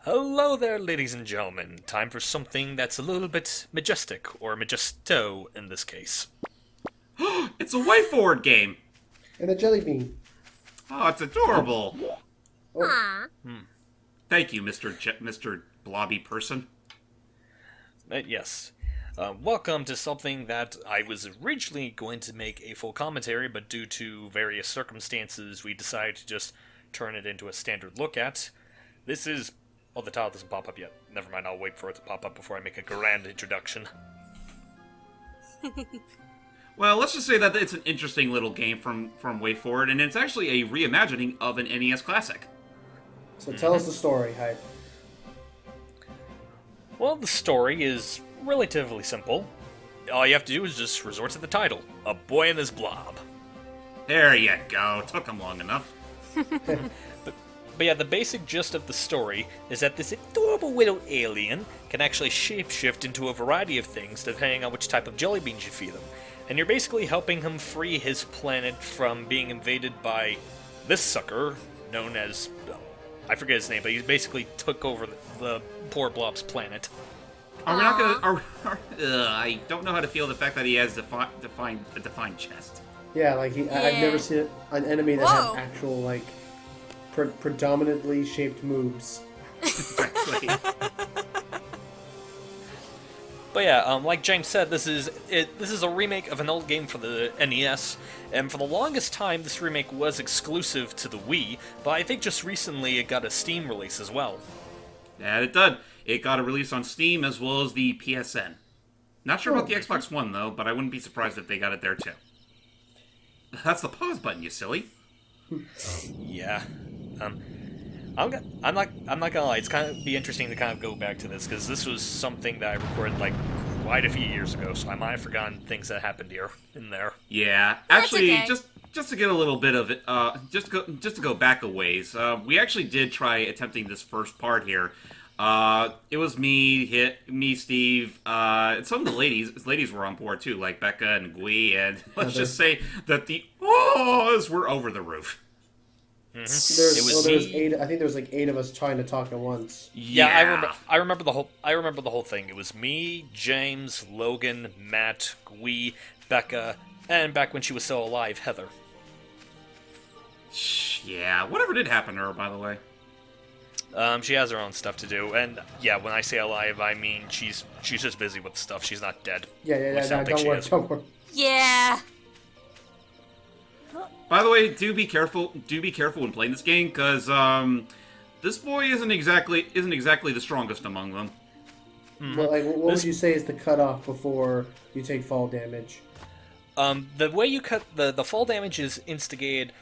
Hello there, ladies and gentlemen. Time for something that's a little bit majestic, or majesto in this case. It's a way forward game. And a jelly bean. Oh, it's adorable. Aww. Thank you, Mr. Blobby person. Yes. Welcome to something that I was originally going to make a full commentary, but due to various circumstances, we decided to just turn it into a standard look at. This is... Oh, the title doesn't pop up yet. Never mind, I'll wait for it to pop up before I make a grand introduction. Well, let's just say that it's an interesting little game from Way Forward, and it's actually a reimagining of an NES classic. So tell us the story, Hyde. Well, the story is relatively simple. All you have to do is just resort to the title. A Boy and His Blob. There you go. Took him long enough. But yeah, the basic gist of the story is that this adorable little alien can actually shapeshift into a variety of things depending on which type of jelly beans you feed him. And you're basically helping him free his planet from being invaded by this sucker, known as... I forget his name, but he basically took over the poor Blob's planet. Are we not gonna... I don't know how to feel the fact that he has a defined chest. Yeah, like I've never seen an enemy that Whoa. had actual, like, predominantly shaped moves. Exactly. But yeah, like James said, this is a remake of an old game for the NES, and for the longest time this remake was exclusive to the Wii, but I think just recently it got a Steam release as well. Yeah, it did. It got a release on Steam as well as the PSN. Not sure about the Xbox One, though, but I wouldn't be surprised if they got it there, too. That's the pause button, you silly. Yeah. I'm not gonna lie, it's kind of be interesting to kind of go back to this, because this was something that I recorded, like, quite a few years ago, so I might have forgotten things that happened here and there. Yeah, That's actually, okay. just to get a little bit of it, just to go back a ways, we actually did try attempting this first part here. It was me, Steve, and some of the ladies were on board too, like Becca and Gui, and let's just say that the ohs were over the roof. Mm-hmm. There's 8. I think there was like 8 of us trying to talk at once. Yeah, I remember the whole thing. It was me, James, Logan, Matt, Gui, Becca, and back when she was still alive, Heather. Yeah, whatever did happen to her, by the way. She has her own stuff to do, and yeah, when I say alive, I mean she's just busy with stuff. She's not dead. Yeah, no, don't worry. Yeah. By the way, do be careful when playing this game, because this boy isn't exactly the strongest among them. Well, like, what would you say is the cutoff before you take fall damage? The way you cut the fall damage is instigated.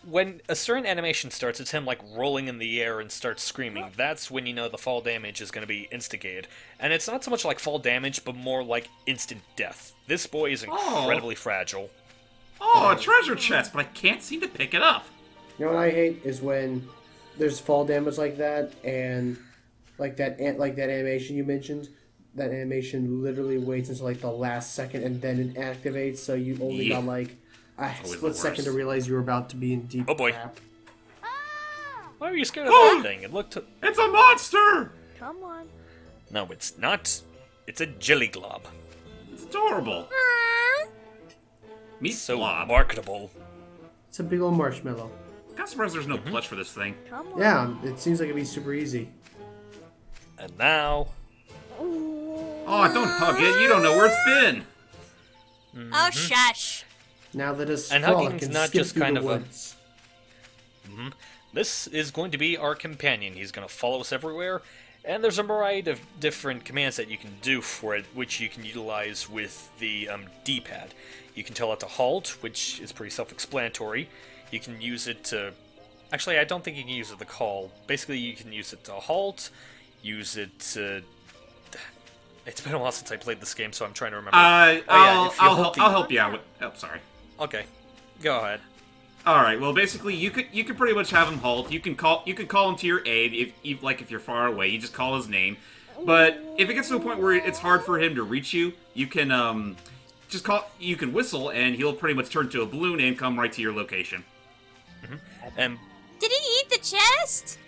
When a certain animation starts, it's him like rolling in the air and starts screaming. That's when you know the fall damage is going to be instigated. And it's not so much like fall damage, but more like instant death. This boy is incredibly fragile. Oh, a treasure chest, but I can't seem to pick it up. You know what I hate is when there's fall damage like that, and like that animation you mentioned. That animation literally waits until like the last second, and then it activates. So you only got like a split second to realize you were about to be in deep crap. Why are you scared of that thing? It looked... It's a monster! Come on. No, it's not. It's a jelly glob. It's adorable. Meet So Blob. marketable. It's a big old marshmallow. I'm surprised there's no plush for this thing. Come on. Yeah, it seems like it'd be super easy. And now... Oh, don't hug it. You don't know where it's been. Oh, shush. Now let us And frolic hugging's and not skip just through kind the of a- woods. This is going to be our companion. He's going to follow us everywhere, and there's a variety of different commands that you can do for it, which you can utilize with the D-pad. You can tell it to halt, which is pretty self-explanatory. You can use it to... Actually, I don't think you can use it to call. Basically, you can use it to halt, use it to... It's been a while since I played this game, so I'm trying to remember. I'll help you out with... Oh, sorry. Okay, go ahead. All right. Well, basically, you could pretty much have him halt. You can call him to your aid if you're far away. You just call his name. But if it gets to a point where it's hard for him to reach you, you can You can whistle, and he'll pretty much turn to a balloon and come right to your location. And Did he eat the chest?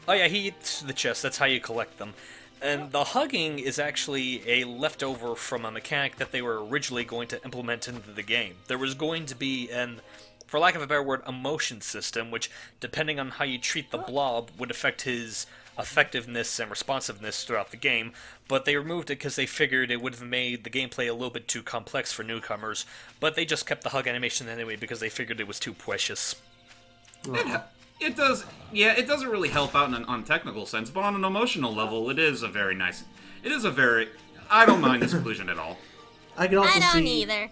Oh yeah, he eats the chest. That's how you collect them. And the hugging is actually a leftover from a mechanic that they were originally going to implement into the game. There was going to be an, for lack of a better word, a motion system, which, depending on how you treat the blob, would affect his effectiveness and responsiveness throughout the game, but they removed it because they figured it would have made the gameplay a little bit too complex for newcomers, but they just kept the hug animation anyway because they figured it was too precious. It does, yeah, it doesn't really help out on a technical sense, but on an emotional level, it is a very nice, I don't mind this inclusion at all. I can also I don't see, either.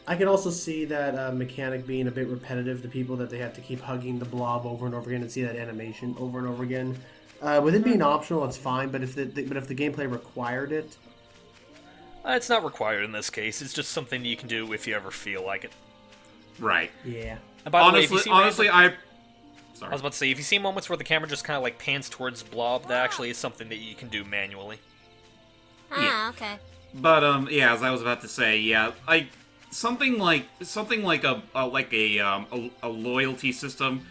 I can also see that mechanic being a bit repetitive to people, that they have to keep hugging the blob over and over again and see that animation over and over again. With it being optional, it's fine, but if the gameplay required it, It's not required in this case. It's just something you can do if you ever feel like it. Right. yeah. And by the way, if you see Sorry. I was about to say, if you see moments where the camera just kind of like pans towards blob, that actually is something that you can do manually. Ah, okay. But yeah, as I was about to say, yeah, something like a loyalty system.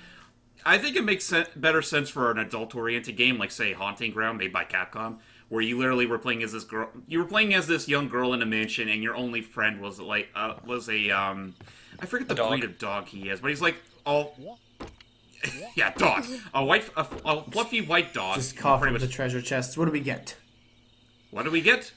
I think it makes better sense for an adult-oriented game, like say Haunting Ground, made by Capcom, where you literally were playing as this girl. You were playing as this young girl in a mansion, and your only friend was I forget the breed of dog he is, but he's like all. Yeah, dog. A fluffy white dog. Just cough with the treasure chests. What do we get? What do we get?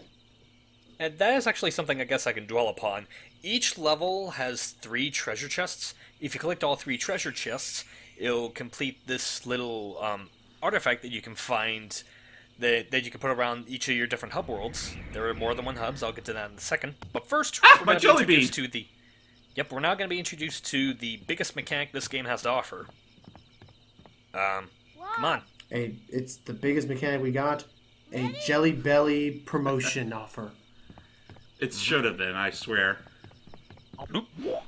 And that is actually something I guess I can dwell upon. Each level has 3 treasure chests. If you collect all 3 treasure chests, it'll complete this little artifact that you can find that you can put around each of your different hub worlds. There are more than one hubs. I'll get to that in a second. But first, my jelly bean! We're now going to be introduced to the biggest mechanic this game has to offer. Come on. It's the biggest mechanic we got. A Jelly Belly promotion offer. It should have been, I swear.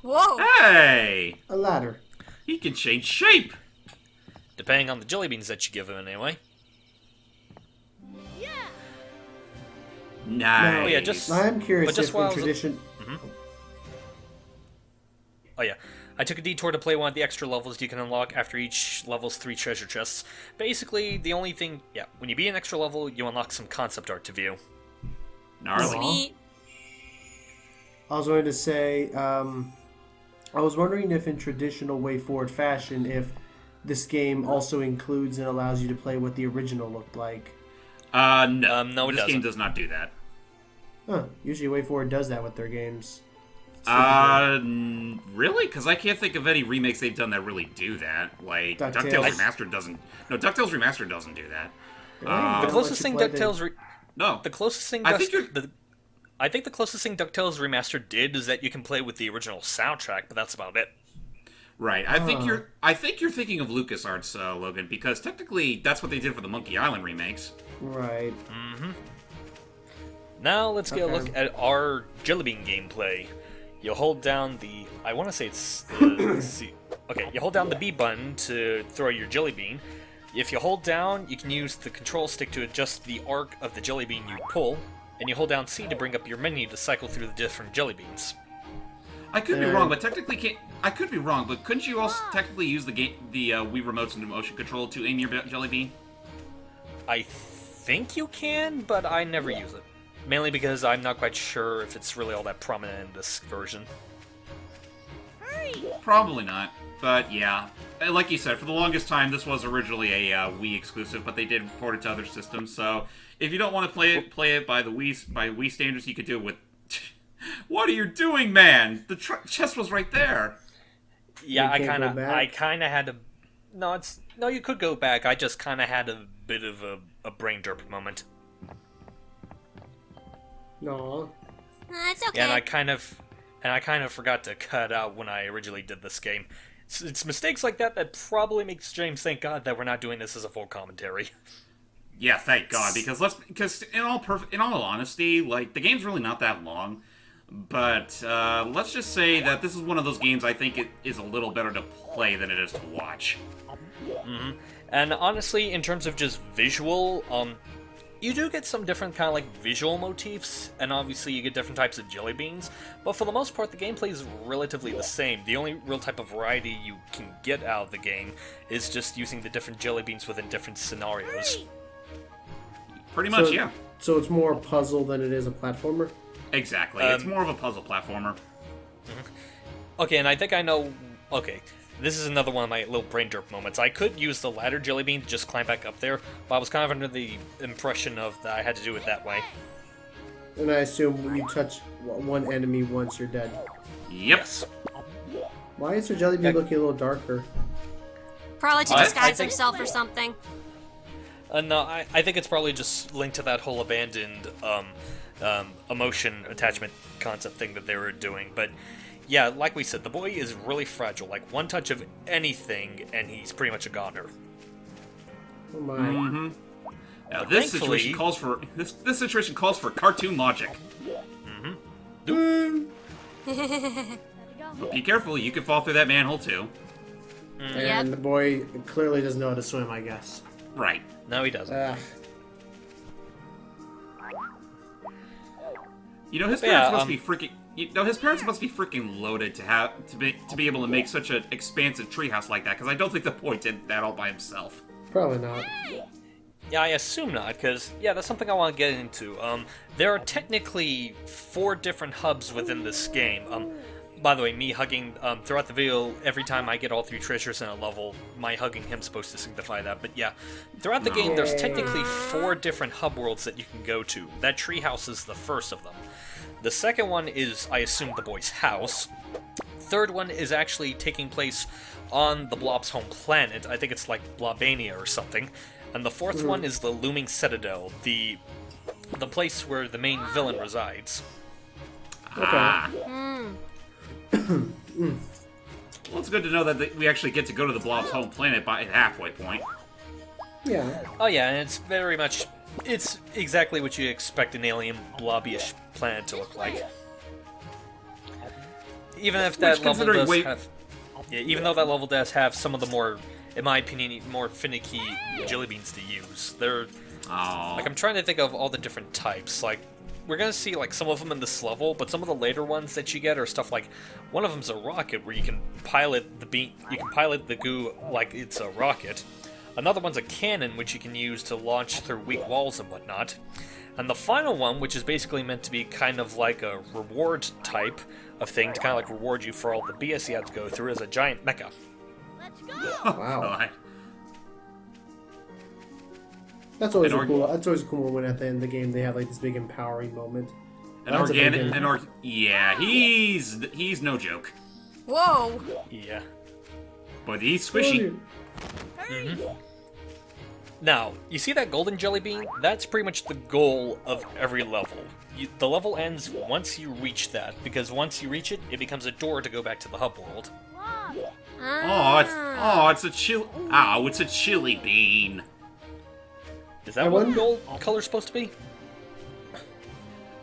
Whoa. Hey! A ladder. He can change shape! Depending on the jelly beans that you give him, anyway. Nice. Oh, yeah, just... I'm curious But just if while in I was- tradition... Oh yeah, I took a detour to play one of the extra levels you can unlock after each level's 3 treasure chests. Basically, the only thing... Yeah, when you beat an extra level, you unlock some concept art to view. Gnarly. Sweet. I was going to say, I was wondering if in traditional Way Forward fashion, if this game also includes and allows you to play what the original looked like. No. No, it this doesn't. game does not do that. Huh. Usually Way Forward does that with their games. Really? Because I can't think of any remakes they've done that really do that. Like, DuckTales. DuckTales Remastered doesn't... No, DuckTales Remastered doesn't do that. The closest thing DuckTales... No. The closest thing... I think I think the closest thing DuckTales Remastered did is that you can play with the original soundtrack, but that's about it. Right. I think you're thinking of LucasArts, Logan, because technically that's what they did for the Monkey Island remakes. Right. Now let's get a look at our Jelly Bean gameplay. You hold down the... I want to say it's the... C. Okay, you hold down the B button to throw your Jelly Bean. If you hold down, you can use the control stick to adjust the arc of the Jelly Bean you pull, and you hold down C to bring up your menu to cycle through the different Jelly Beans. I could be wrong, but technically I could be wrong, but couldn't you also technically use the Wii remotes and the motion control to aim your Jelly Bean? I think you can, but I never use it. Mainly because I'm not quite sure if it's really all that prominent in this version. Probably not, but yeah. Like you said, for the longest time, this was originally a Wii exclusive, but they did port it to other systems. So if you don't want to play it by Wii standards, you could do it with. What are you doing, man? The chest was right there. Yeah, I can't kind go of back? had to. No, you could go back. I just kind of had a bit of a brain derp moment. No. It's okay. Yeah, and I kind of forgot to cut out when I originally did this game. It's mistakes like that probably makes James thank God that we're not doing this as a full commentary. Yeah, thank God, because in all honesty, like the game's really not that long. But let's just say that this is one of those games I think it is a little better to play than it is to watch. And honestly, in terms of just visual, You do get some different kind of like visual motifs, and obviously you get different types of jelly beans, but for the most part the gameplay is relatively the same. The only real type of variety you can get out of the game is just using the different jelly beans within different scenarios. Pretty much, yeah. So it's more a puzzle than it is a platformer? Exactly. It's more of a puzzle platformer. Okay, and I think I know... Okay, this is another one of my little brain derp moments. I could use the ladder jelly bean to just climb back up there, but I was kind of under the impression of that I had to do it that way. And I assume when you touch one enemy once, you're dead. Yep. Yes. Why is your jelly bean looking a little darker? Probably to I disguise think- himself or something. No, I think it's probably just linked to that whole abandoned emotion attachment concept thing that they were doing. But yeah, like we said, the boy is really fragile. Like one touch of anything, and he's pretty much a goner. Oh my. Mm-hmm. Now But this thankfully- situation calls for this situation calls for cartoon logic. But be careful, you could fall through that manhole too. And Yep. the boy clearly doesn't know how to swim, I guess. Right. No, he doesn't. You know his Yeah, parents must be freaking. You know his parents must be freaking loaded to be able to make such an expansive treehouse like that. Because I don't think the boy did that all by himself. Probably not. Yeah, I assume not, because, yeah, that's something I want to get into. There are technically 4 different hubs within this game. By the way, me hugging, throughout the video, every time I get all 3 treasures in a level, my hugging him's supposed to signify that. But yeah, throughout the game, there's technically 4 different hub worlds that you can go to. That treehouse is the first of them. The second one is, I assume, the boy's house. Third one is actually taking place on the Blob's home planet. I think it's like Blobania or something. And the fourth one is the Looming Citadel, the place where the main villain resides. Ah. Hmm. Well, it's good to know that we actually get to go to the Blob's home planet by a halfway point. Yeah. Oh yeah, and it's very much... It's exactly what you expect an alien blobby-ish planet to look like. Even if that level does have... Yeah, even though that level does have some of the more, in my opinion, more finicky jelly beans to use. They're... Oh. Like, I'm trying to think of all the different types. Like, we're gonna see, like, some of them in this level, but some of the later ones that you get are stuff like... One of them's a rocket, where you can pilot the bean... You can pilot the goo like it's a rocket. Another one's a cannon, which you can use to launch through weak walls and whatnot. And the final one, which is basically meant to be kind of like a reward type of thing, to kind of like reward you for all the BS you have to go through, is a giant mecha. Wow. God. That's always An a cool. That's always a cool when at the end of the game they have like this big empowering moment. That's a big game. Yeah, he's no joke. Whoa! Yeah. But he's squishy. Now, you see that golden jelly bean? That's pretty much the goal of every level. The level ends once you reach that, because once you reach it, it becomes a door to go back to the hub world. It's a it's a chili bean. Is that what gold color's supposed to be?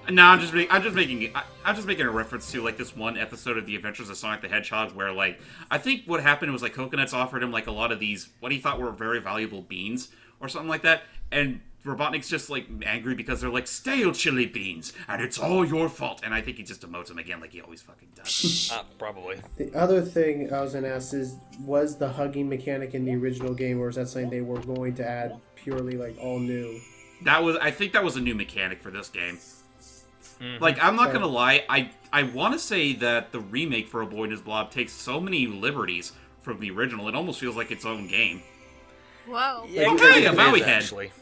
No, I'm just making a reference to like this one episode of The Adventures of Sonic the Hedgehog where like I think what happened was like Coconuts offered him like a lot of these what he thought were very valuable beans or something like that, and Robotnik's just like angry because they're like stale chili beans and it's all your fault, and I think he just demotes him again like he always fucking does. Probably. The other thing I was gonna ask is, was the hugging mechanic in the original game, or is that something they were going to add purely like all new? I think that was a new mechanic for this game. Like, I'm not gonna lie, I want to say that the remake for A Boy and His Blob takes so many liberties from the original, it almost feels like its own game. Whoa. Yeah, Okay, it a is, Bowie head. actually.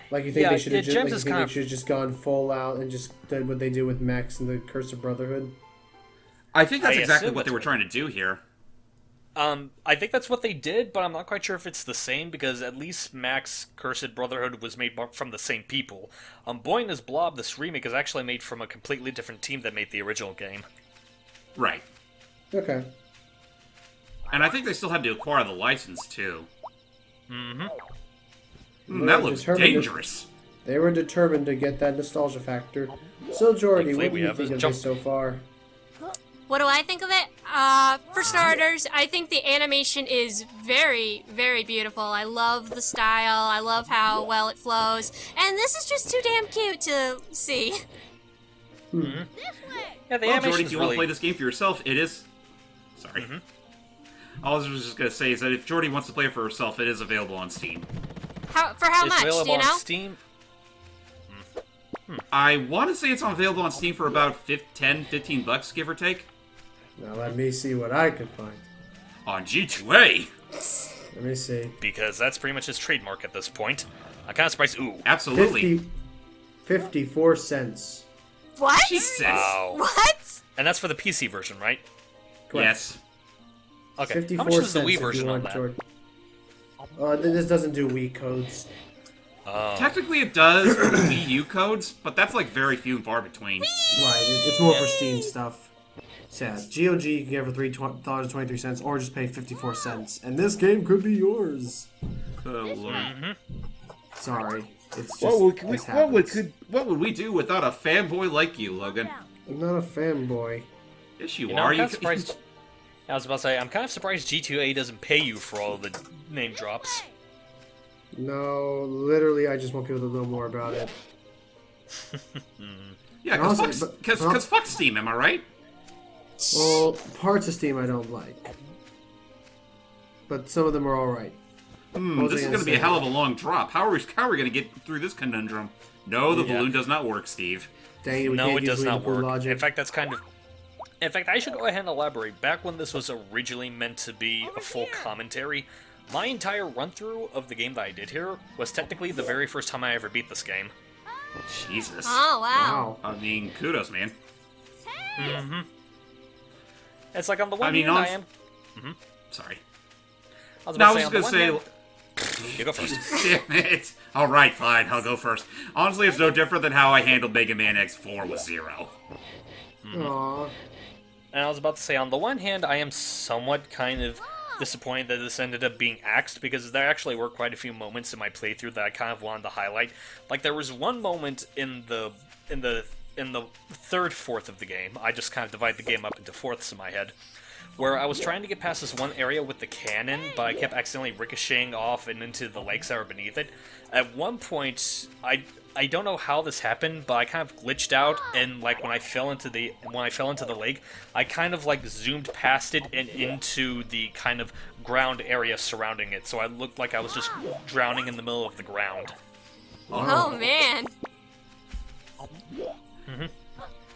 Like you think they should have James is kind of... just gone full out and just did what they do with Max and the Curse of Brotherhood? I think that's I exactly assume what they that's were trying to do here. I think that's what they did, but I'm not quite sure if it's the same, because at least Max Cursed Brotherhood was made from the same people. Boy and His Blob, this remake, is actually made from a completely different team that made the original game. Right. Okay. And I think they still had to acquire the license, too. They That were looks determined to- dangerous. They were determined to get that nostalgia factor. So, Jordy, Thankfully, what do we you have think this of jump- this so far? What do I think of it? For starters, I think the animation is very, very beautiful. I love the style. I love how well it flows. And this is just too damn cute to see. Yeah, the Well, Jordy, animation's if you want to really... play this game for yourself, it is... Sorry. All I was just going to say is that if Jordy wants to play it for herself, it is available on Steam. For how It's much, do available you know? on Steam. I want to say it's available on Steam for about 10, 15 bucks, give or take. Now let me see what I can find. On G2A. Let me see. Because that's pretty much his trademark at this point. I'm kind of surprised. Ooh. Absolutely. 54 cents. What? Jesus. Wow. What? And that's for the PC version, right? Yes. Okay. 54 How much is the cents Wii if you version on want, that? Jordan. This doesn't do Wii codes. Oh. Technically it does for the Wii U codes, but that's like very few and far between. Right, it's more for Steam stuff. So yeah, GOG you can get for $3.23 or just pay 54 cents. And this game could be yours. Oh, Lord. Sorry. It's just, What would we do without a fanboy like you, Logan? I'm not a fanboy. Yes, you You know, are. I'm kind of surprised. I was about to say, I'm kind of surprised G2A doesn't pay you for all the name drops. No, literally, I just want people to know more about it. Yeah, Honestly, because fuck Steam, am I right? Well, parts of Steam I don't like. But some of them are alright. This is going to be a hell of a long drop. How are we going to get through this conundrum? No, the Yeah. balloon does not work, Steve. Dang it, we No, can't it does use not Blue work. Logic. In fact, that's kind of... In fact, I should go ahead and elaborate. Back when this was originally meant to be a full commentary, my entire run-through of the game that I did here was technically the very first time I ever beat this game. Jesus. Oh, wow. Wow. I mean, kudos, man. It's like on the one I mean, hand, I honest- am... Sorry. I was No, I about was to just say, going on to the say... one hand- You go first. Damn it. Alright, fine, I'll go first. Honestly, it's no different than how I handled Mega Man X4 with Zero. Aww. And I was about to say, on the one hand, I am somewhat kind of disappointed that this ended up being axed, because there actually were quite a few moments in my playthrough that I kind of wanted to highlight. Like, there was one moment in the third fourth of the game, I just kind of divide the game up into fourths in my head, where I was trying to get past this one area with the cannon, but I kept accidentally ricocheting off and into the lakes that were beneath it. At one point, I don't know how this happened, but I kind of glitched out, and like when I fell into the lake, I kind of like zoomed past it and into the kind of ground area surrounding it, so I looked like I was just drowning in the middle of the ground. Oh, man.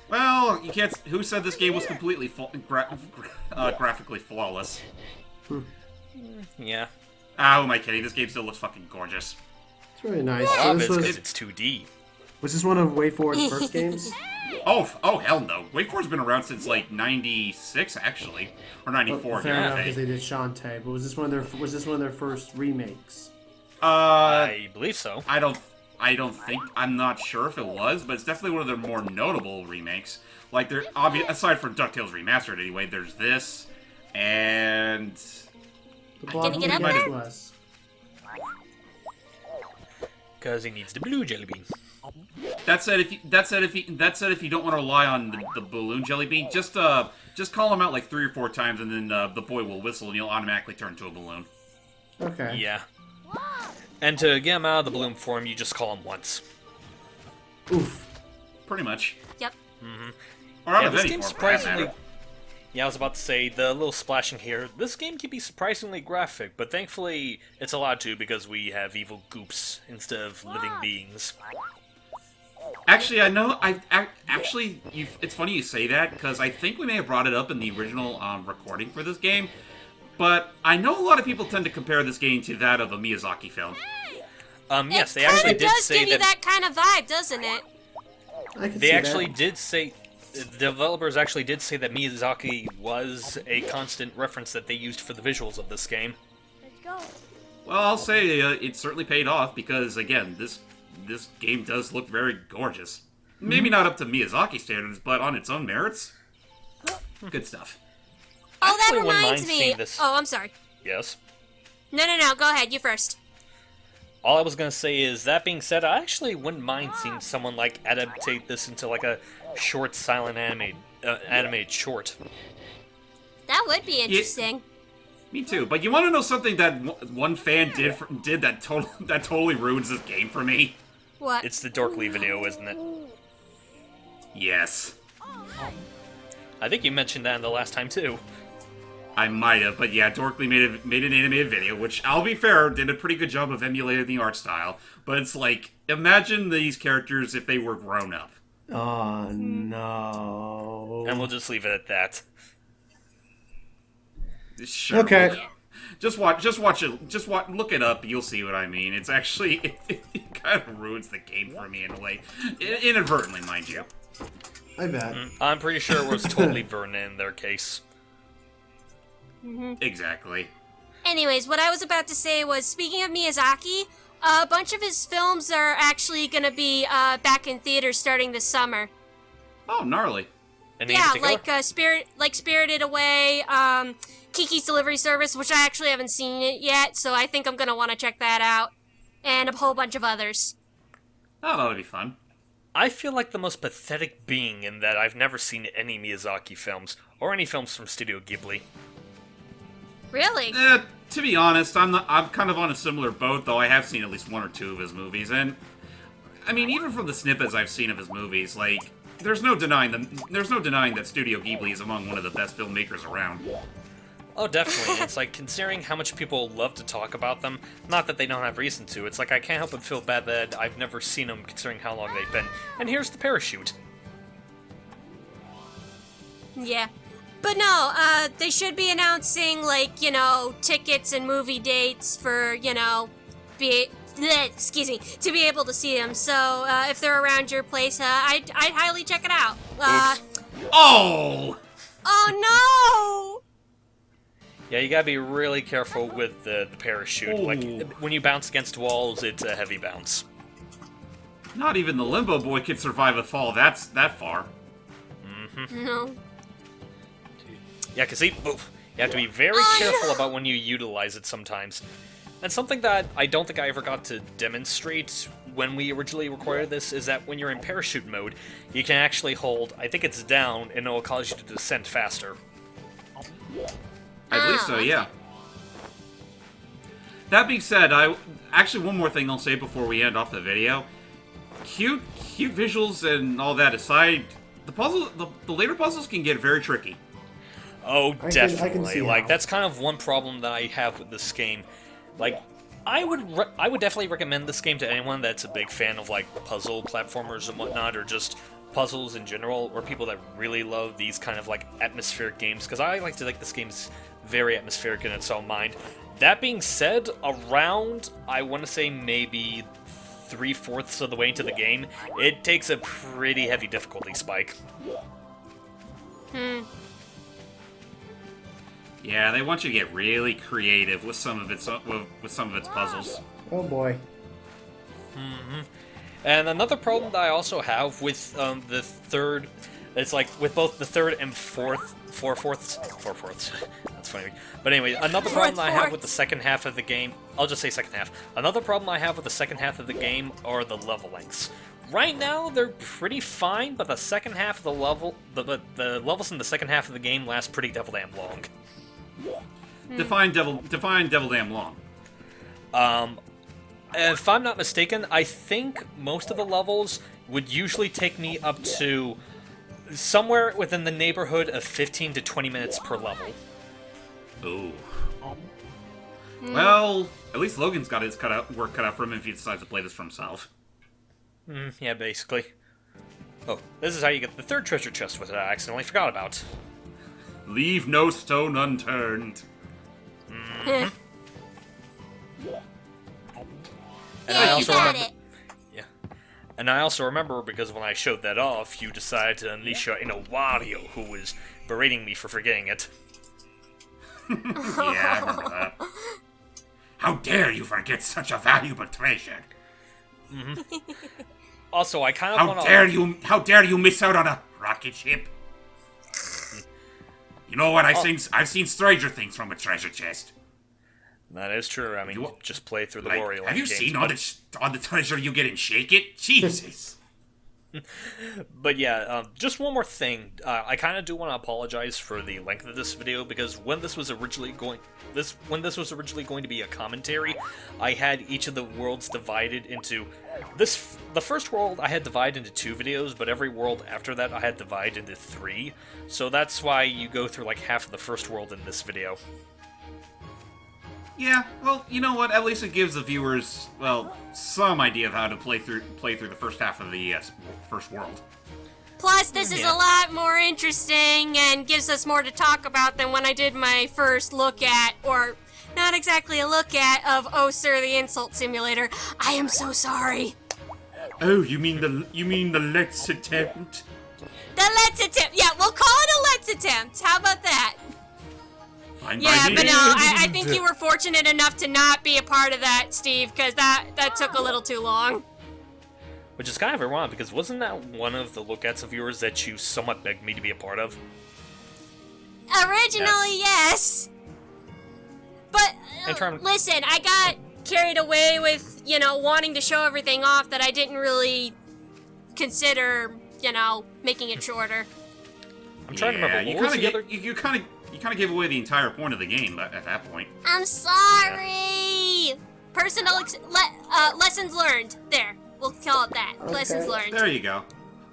Well, you can't... Who said this game was completely graphically flawless? Yeah. Ah, who am I kidding? This game still looks fucking gorgeous. It's really nice. A lot So of this it's was, because it's 2D. was this one of WayForward's first games? Oh, hell no. WayForward's been around since, like, 96, actually. Or 94, Fair give or enough, take. because they did Shantae. But was this one of their first remakes? I believe so. I don't think... I'm not sure if it was, but it's definitely one of their more notable remakes. Like, they're aside from DuckTales Remastered, anyway, there's this, and... The blob Can you get up might there? have less. Because he needs the blue jelly bean. That said, if you don't want to rely on the balloon jelly bean, just call him out like 3 or 4 times, and then the boy will whistle, and you'll automatically turn into a balloon. Okay. Yeah. And to get him out of the balloon form, you just call him once. Oof. Pretty much. Yep. Or out Yeah, of this any game's form, for that surprisingly... matter. Yeah, I was about to say, the little splashing here, this game can be surprisingly graphic, but thankfully it's allowed to because we have evil goops instead of living beings. Actually, I know. It's funny you say that because I think we may have brought it up in the original recording for this game. But I know a lot of people tend to compare this game to that of a Miyazaki film. Yes, they It actually kind did of does say give you that kind of vibe, doesn't it? I can They see actually that. did say... The developers actually did say that Miyazaki was a constant reference that they used for the visuals of this game. Well, I'll say it certainly paid off because, again, this game does look very gorgeous. Maybe not up to Miyazaki standards, but on its own merits, good stuff. Oh, that Actually, wouldn't reminds mind me. seeing this. Oh, I'm sorry. Yes? No. Go ahead. You first. All I was going to say is, that being said, I actually wouldn't mind seeing someone, like, adaptate this into, like, a short, silent animated short. That would be interesting. Me too. But you want to know something that one fan did that totally ruins this game for me? What? It's the Dorkly video, isn't it? Yes. I think you mentioned that in the last time, too. I might have, but yeah, Dorkly made an animated video, which, I'll be fair, did a pretty good job of emulating the art style. But it's like, imagine these characters if they were grown up. Oh, no. And we'll just leave it at that. Sure. Okay. Just watch it. Look it up. You'll see what I mean. It's actually it kind of ruins the game for me in a way, inadvertently, mind you. I bet. I'm pretty sure it was totally Vernon in their case. Exactly. Anyways, what I was about to say was, speaking of Miyazaki, a bunch of his films are actually going to be back in theaters starting this summer. Oh, gnarly. Any Yeah, particular? like Spirited Away, Kiki's Delivery Service, which I actually haven't seen it yet, so I think I'm going to want to check that out, and a whole bunch of others. Oh, that'll be fun. I feel like the most pathetic being in that I've never seen any Miyazaki films, or any films from Studio Ghibli. Really? To be honest, I'm kind of on a similar boat, though I have seen at least one or two of his movies, and I mean, even from the snippets I've seen of his movies, like, there's no denying that Studio Ghibli is among one of the best filmmakers around. Oh, definitely. It's like, considering how much people love to talk about them, not that they don't have reason to, it's like I can't help but feel bad that I've never seen them considering how long they've been. And here's the parachute. Yeah. But no, they should be announcing, like, tickets and movie dates for, to be able to see them. So, if they're around your place, I'd highly check it out. Oh! Oh no! Yeah, you gotta be really careful with the parachute. Ooh. Like, when you bounce against walls, it's a heavy bounce. Not even the Limbo Boy could survive a fall that far. No. Yeah, because you have to be very careful about when you utilize it sometimes. And something that I don't think I ever got to demonstrate when we originally recorded this is that when you're in parachute mode, you can actually hold, I think it's down, and it will cause you to descend faster. I believe so, yeah. That being said, actually one more thing I'll say before we end off the video. Cute visuals and all that aside, the later puzzles can get very tricky. Oh, definitely. I can see like, how. that's kind of one problem that I have with this game. Like, I would definitely recommend this game to anyone that's a big fan of, like, puzzle platformers and whatnot, or just puzzles in general, or people that really love these kind of, like, atmospheric games, because I like to think this game's very atmospheric in its own mind. That being said, around, I want to say maybe 3/4 of the way into the game, it takes a pretty heavy difficulty spike. Yeah, they want you to get really creative with some of its puzzles. Oh boy. And another problem that I also have with the third, it's like with both the third and fourths. That's funny. But anyway, another problem I have with the second half of the game, I'll just say second half. Another problem I have with the second half of the game are the level lengths. Right now, they're pretty fine, but the second half of the level, the levels in the second half of the game last pretty devil damn long. Define devil damn long. If I'm not mistaken, I think most of the levels would usually take me up to somewhere within the neighborhood of 15 to 20 minutes per level. Ooh. Well, at least Logan's got his work cut out for him if he decides to play this for himself. Yeah, basically. Oh, this is how you get the third treasure chest, which I accidentally forgot about. Leave no stone unturned. And Yeah, I you also got remember, it. yeah, and I also remember because when I showed that off, you decided to unleash your inner Wario, who was berating me for forgetting it. Yeah, I remember that. How dare you forget such a valuable treasure? Also, I kind of want to. How dare you miss out on a rocket ship? You know what? I've seen stranger things from a treasure chest. That is true. I mean, just play through the Like, Wario. have you games, seen but- all the treasure you get in Shake It? Jesus. But yeah, just one more thing. I kind of do want to apologize for the length of this video because when this was originally going to be a commentary, I had each of the worlds divided into the first world I had divided into 2 videos, but every world after that I had divided into 3. So that's why you go through like half of the first world in this video. Yeah, well, you know what? At least it gives the viewers, well, some idea of how to play through the first half of the first world. Plus, this is Yeah. a lot more interesting and gives us more to talk about than when I did my first look at, or not exactly a look at, of Oh Sir, the Insult Simulator. I am so sorry. Oh, you mean the Let's Attempt? The Let's Attempt. Yeah, we'll call it a Let's Attempt. How about that? Fine by Yeah, me. but no, I think you were fortunate enough to not be a part of that, Steve, because that took a little too long. Which is kind of ironic because wasn't that one of the look-ats of yours that you somewhat begged me to be a part of? Originally, yes. But, listen, I got carried away with, wanting to show everything off that I didn't really consider, making it shorter. I'm trying to remember. What was the other... You kind of gave away the entire point of the game at that point. I'm sorry. Personal lessons learned. There, we'll call it that. Okay. Lessons learned. There you go.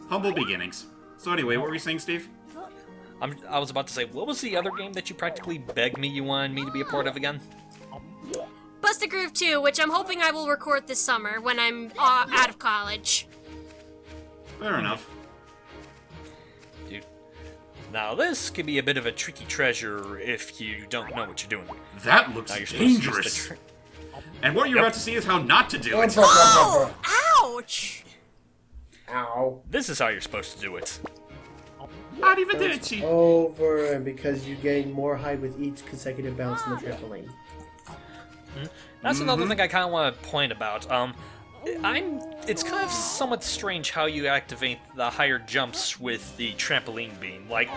Humble beginnings. So anyway, what were you saying, Steve? I was about to say, what was the other game that you practically begged me you wanted me to be a part of again? Bust a Groove 2, which I'm hoping I will record this summer when I'm out of college. Fair enough. Dude, now this could be a bit of a tricky treasure if you don't know what you're doing. That looks Now you're supposed to use the dangerous. And what you're about to see is how not to do it. Oh! Ouch! Ow. This is how you're supposed to do it. Not even did she. Over, and because you gain more height with each consecutive bounce on the trampoline. That's another thing I kind of want to point about. It's kind of somewhat strange how you activate the higher jumps with the trampoline beam. Like,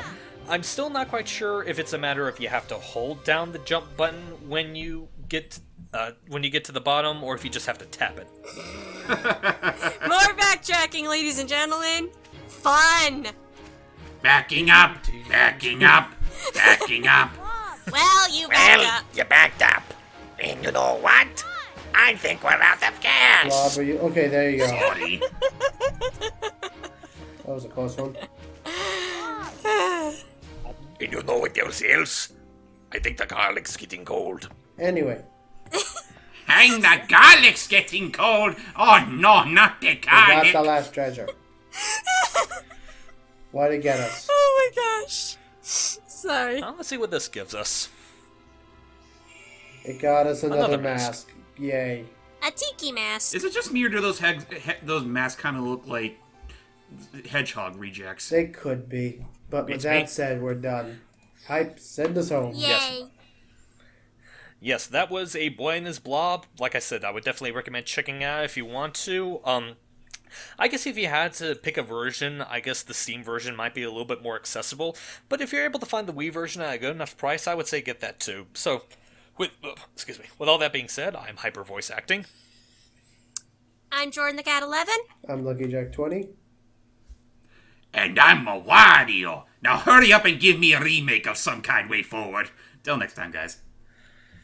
I'm still not quite sure if it's a matter of you have to hold down the jump button when you get to the bottom, or if you just have to tap it. More backtracking, ladies and gentlemen. Fun! Backing up, backing up, backing up. Well, you back up. You backed up. And you know what? I think we're out of gas. Blob, are you... Okay, there you go. Sorry. That was a close one. And you know what else? I think the garlic's getting cold. Anyway, Hang, the garlic's getting cold. Oh no, not the we got garlic. the last treasure. Why'd it get us? Oh my gosh. Sorry. Now let's see what this gives us. It got us another Another mask. Yay. A tiki mask. Is it just me or do those those masks kind of look like hedgehog rejects? They could be. But with It's that me. said, we're done. Hype, send us home. Yay. Yes, that was a Buenas Blob. Like I said, I would definitely recommend checking out if you want to. I guess if you had to pick a version, I guess the Steam version might be a little bit more accessible. But if you're able to find the Wii version at a good enough price, I would say get that too. So, with all that being said, I'm Hyper Voice Acting. I'm Jordan the Cat 11. I'm Lucky Jack 20. And I'm a Wario. Now hurry up and give me a remake of some kind way forward. Till next time, guys.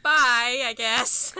Bye, I guess.